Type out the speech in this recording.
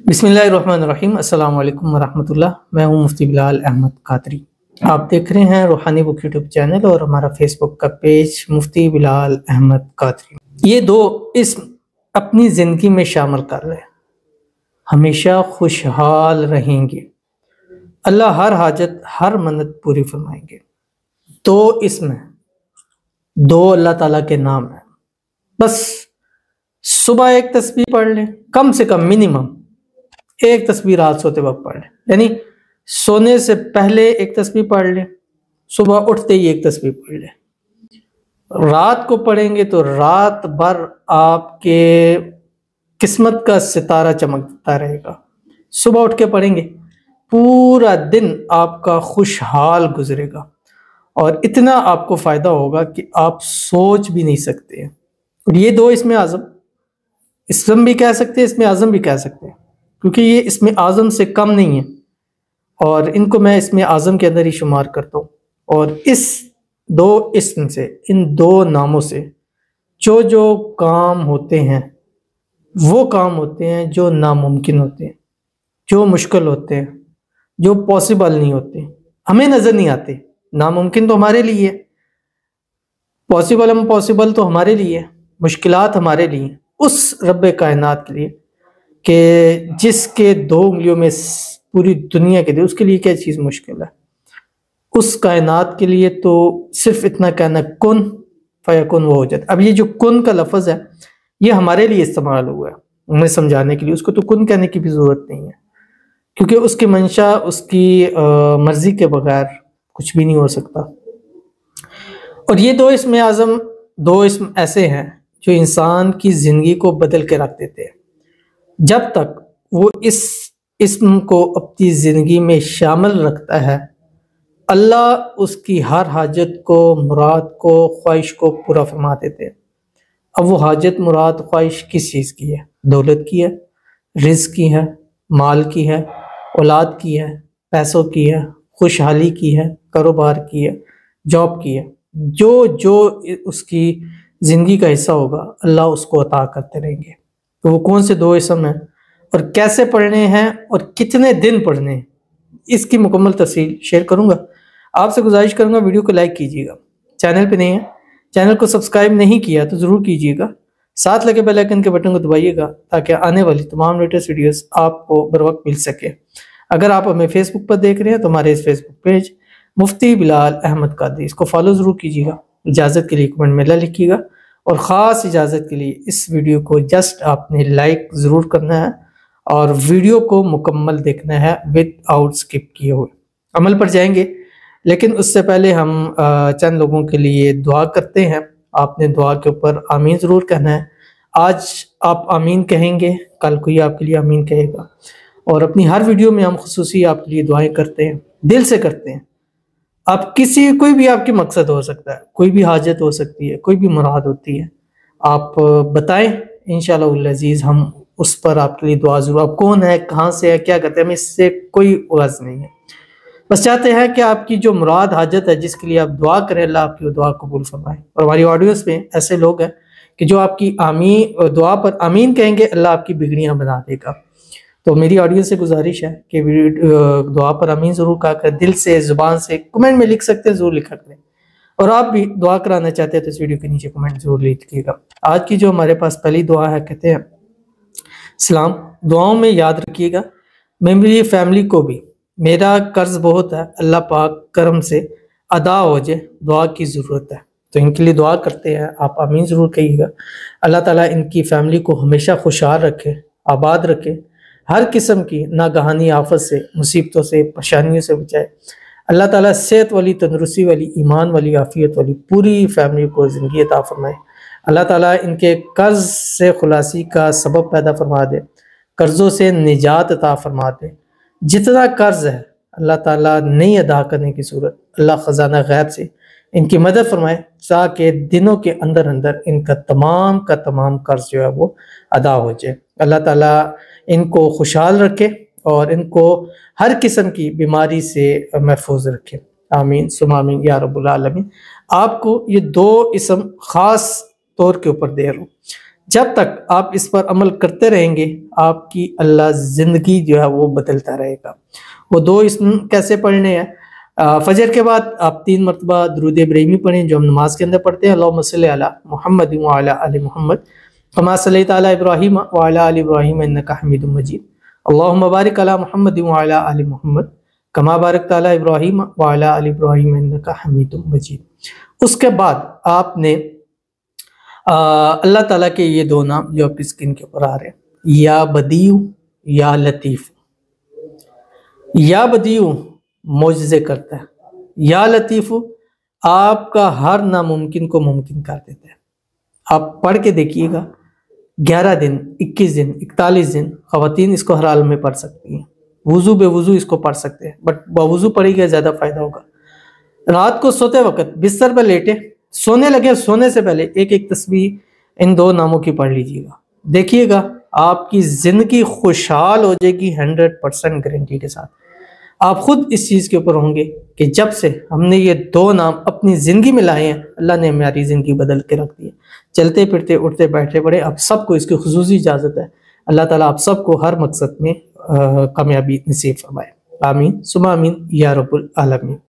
بسم اللہ الرحمن الرحیم۔ السلام علیکم ورحمۃ اللہ۔ میں ہوں مفتی بلال احمد قادری۔ آپ دیکھ رہے ہیں روحانی بک یوٹیوب چینل اور ہمارا فیس بک کا پیج مفتی بلال احمد قادری۔ یہ دو اسم اپنی زندگی میں شامل کر لیں، ہمیشہ خوشحال رہیں گے، اللہ ہر حاجت ہر منت پوری فرمائیں گے۔ دو اسم ہیں، دو اللہ تعالیٰ کے نام ہیں۔ بس صبح ایک تسبیح پڑھ لیں، کم سے کم منیمم ایک تسبیح رات سوتے وقت پڑھ لیں، یعنی سونے سے پہلے ایک تسبیح پڑھ لیں، صبح اٹھتے ہی ایک تسبیح پڑھ لیں۔ رات کو پڑھیں گے تو رات بھر آپ کے قسمت کا ستارہ چمکتا رہے گا۔ صبح اٹھ کے پڑھیں گے، پورا دن آپ کا خوشحال گزرے گا اور اتنا آپ کو فائدہ ہوگا کہ آپ سوچ بھی نہیں سکتے۔ اور یہ دو اسم اعظم، اسم بھی کہہ سکتے ہیں، اسم اعظم بھی کہہ سکتے ہیں، کیونکہ یہ اسم اعظم سے کم نہیں ہے اور ان کو میں اسم اعظم کے اندر ہی شمار کرتا ہوں۔ اور اس دو اسم سے، ان دو ناموں سے جو کام ہوتے ہیں وہ کام ہوتے ہیں جو ناممکن ہوتے ہیں، جو مشکل ہوتے ہیں، جو پاسبل نہیں ہوتے، ہمیں نظر نہیں آتے۔ ناممکن تو ہمارے لیے ہے، پاسبل تو ہمارے لیے ہے، مشکلات ہمارے لیے ہیں۔ اس رب کائنات کے لیے کہ جس کے 2 انگلیوں میں پوری دنیا کے دے، اس کے لیے کیا چیز مشکل ہے؟ اس کائنات کے لیے تو صرف اتنا کہنا کن فیکن وہ ہو جاتا۔ اب یہ جو کن کا لفظ ہے یہ ہمارے لیے استعمال ہوا ہے ہمیں سمجھانے کے لیے، اس کو تو کن کہنے کی بھی ضرورت نہیں ہے، کیونکہ اس کی منشا اس کی مرضی کے بغیر کچھ بھی نہیں ہو سکتا۔ اور یہ دو اسم اعظم، دو اسم ایسے ہیں جو انسان کی زندگی کو بدل کے رکھ دیتے ہیں۔ جب تک وہ اس اسم کو اپنی زندگی میں شامل رکھتا ہے، اللہ اس کی ہر حاجت کو، مراد کو، خواہش کو پورا فرما دیتے ہیں۔ اب وہ حاجت، مراد، خواہش کس چیز کی ہے؟ دولت کی ہے، رزق کی ہے، مال کی ہے، اولاد کی ہے، پیسوں کی ہے، خوشحالی کی ہے، کاروبار کی ہے، جاب کی ہے۔ جو اس کی زندگی کا حصہ ہوگا اللہ اس کو عطا کرتے رہیں گے۔ تو وہ کون سے دو اسم ہیں اور کیسے پڑھنے ہیں اور کتنے دن پڑھنے ہیں، اس کی مکمل تفصیل شیئر کروں گا۔ آپ سے گزارش کروں گا ویڈیو کو لائک کیجیے گا، چینل پہ نہیں ہے چینل کو سبسکرائب نہیں کیا تو ضرور کیجیے گا، ساتھ لگے بیل آئیکن کے بٹن کو دبائیے گا تاکہ آنے والی تمام لیٹسٹ ویڈیوز آپ کو بر وقت مل سکے۔ اگر آپ ہمیں فیس بک پر دیکھ رہے ہیں تو ہمارے اس فیس بک پیج مفتی بلال احمد قادری، اس کو فالو ضرور کیجیے گا۔ اجازت کے لیے کمنٹ میں لا لکھیے گا، اور خاص اجازت کے لیے اس ویڈیو کو جسٹ آپ نے لائک ضرور کرنا ہے اور ویڈیو کو مکمل دیکھنا ہے ود آؤٹ سکپ کیے ہوئے۔ عمل پر جائیں گے، لیکن اس سے پہلے ہم چند لوگوں کے لیے دعا کرتے ہیں۔ آپ نے دعا کے اوپر آمین ضرور کہنا ہے۔ آج آپ آمین کہیں گے، کل کوئی آپ کے لیے آمین کہے گا، اور اپنی ہر ویڈیو میں ہم خصوصی آپ کے لیے دعائیں کرتے ہیں، دل سے کرتے ہیں۔ اب کوئی بھی آپ کی مقصد ہو سکتا ہے، کوئی بھی حاجت ہو سکتی ہے، کوئی بھی مراد ہوتی ہے، آپ بتائیں، انشاءاللہ العزیز ہم اس پر آپ کے لیے دعا ضرور۔ آپ کون ہے، کہاں سے ہے، کیا کرتے ہیں، ہمیں اس سے کوئی غرض نہیں ہے، بس چاہتے ہیں کہ آپ کی جو مراد حاجت ہے، جس کے لیے آپ دعا کریں، اللہ آپ کی وہ دعا قبول فرمائے۔ اور ہماری آڈیوز میں ایسے لوگ ہیں کہ جو آپ کی دعا پر آمین کہیں گے، اللہ آپ کی بگڑیاں بنا دے گا۔ تو میری آڈینس سے گزارش ہے کہ دعا پر آمین ضرور کہا کر، دل سے، زبان سے، کمنٹ میں لکھ سکتے ہیں، ضرور لکھا کریں۔ اور آپ بھی دعا کرانا چاہتے ہیں تو اس ویڈیو کے نیچے کمنٹ ضرور لکھیے گا۔ آج کی جو ہمارے پاس پہلی دعا ہے، کہتے ہیں سلام، دعاؤں میں یاد رکھیے گا میری فیملی کو بھی، میرا قرض بہت ہے، اللہ پاک کرم سے ادا ہو جائے، دعا کی ضرورت ہے۔ تو ان کے لیے دعا کرتے ہیں، آپ آمین ضرور کہیے گا۔ اللہ تعالیٰ ان کی فیملی کو ہمیشہ خوشحال رکھے، آباد رکھے، ہر قسم کی ناگہانی آفت سے، مصیبتوں سے، پریشانیوں سے بچائے۔ اللہ تعالیٰ صحت والی، تندرستی والی، ایمان والی، عافیت والی پوری فیملی کو زندگی عطا فرمائے۔ اللہ تعالیٰ ان کے قرض سے خلاصی کا سبب پیدا فرما دے، قرضوں سے نجات عطا فرما دے۔ جتنا قرض ہے اللہ تعالیٰ نہیں ادا کرنے کی صورت، اللہ خزانہ غیب سے ان کی مدد فرمائے، تاکہ دنوں کے اندر ان کا تمام قرض جو ہے وہ ادا ہو جائے۔ اللہ تعالیٰ ان کو خوشحال رکھے اور ان کو ہر قسم کی بیماری سے محفوظ رکھے، آمین ثم آمین یا رب العالمین۔ آپ کو یہ دو اسم خاص طور کے اوپر دے رہا ہوں، جب تک آپ اس پر عمل کرتے رہیں گے آپ کی اللہ زندگی جو ہے وہ بدلتا رہے گا۔ وہ 2 اسم کیسے پڑھنے ہیں؟ فجر کے بعد آپ 3 مرتبہ درود ابراہیمی پڑھیں جو ہم نماز کے اندر پڑھتے ہیں، اللہم صلی علی محمد وعلی آل محمد کما صلیت علی ابراہیم وعلی آل ابراہیم انک حمید مجید، اللہم بارک علی محمد وعلی آل محمد کما بارکت علی ابراہیم وعلی آل ابراہیم انک حمید مجید۔ اس کے بعد آپ نے اللہ تعالیٰ کے یہ 2 نام جو آپ کی اسکرین کے اوپر آ رہے ہیں، یا بدیع یا لطیف۔ یا بدیع معجزے کرتا ہے، یا لطیف آپ کا ہر ناممکن کو ممکن کر دیتا ہے۔ آپ پڑھ کے دیکھیے گا، 11 دن 21 دن 41 دن خواتین اس کو ہر حال میں پڑھ سکتی ہیں، وضو بے وضو اس کو پڑھ سکتے ہیں، بٹ باوضو پڑھی گا زیادہ فائدہ ہوگا۔ رات کو سوتے وقت بستر پہ لیٹے، سونے لگے، سونے سے پہلے ایک تسبیح ان 2 ناموں کی پڑھ لیجیے گا، دیکھیے گا آپ کی زندگی خوشحال ہو جائے گی 100% گارنٹی کے ساتھ۔ آپ خود اس چیز کے اوپر ہوں گے کہ جب سے ہم نے یہ 2 نام اپنی زندگی میں لائے ہیں اللہ نے ہماری زندگی بدل کے رکھ دی ہے۔ چلتے پھرتے اٹھتے بیٹھے پڑے آپ سب کو اس کی خصوصی اجازت ہے۔ اللہ تعالیٰ آپ سب کو ہر مقصد میں کامیابی نصیب فرمائے، آمین ثم آمین یا رب العالمین۔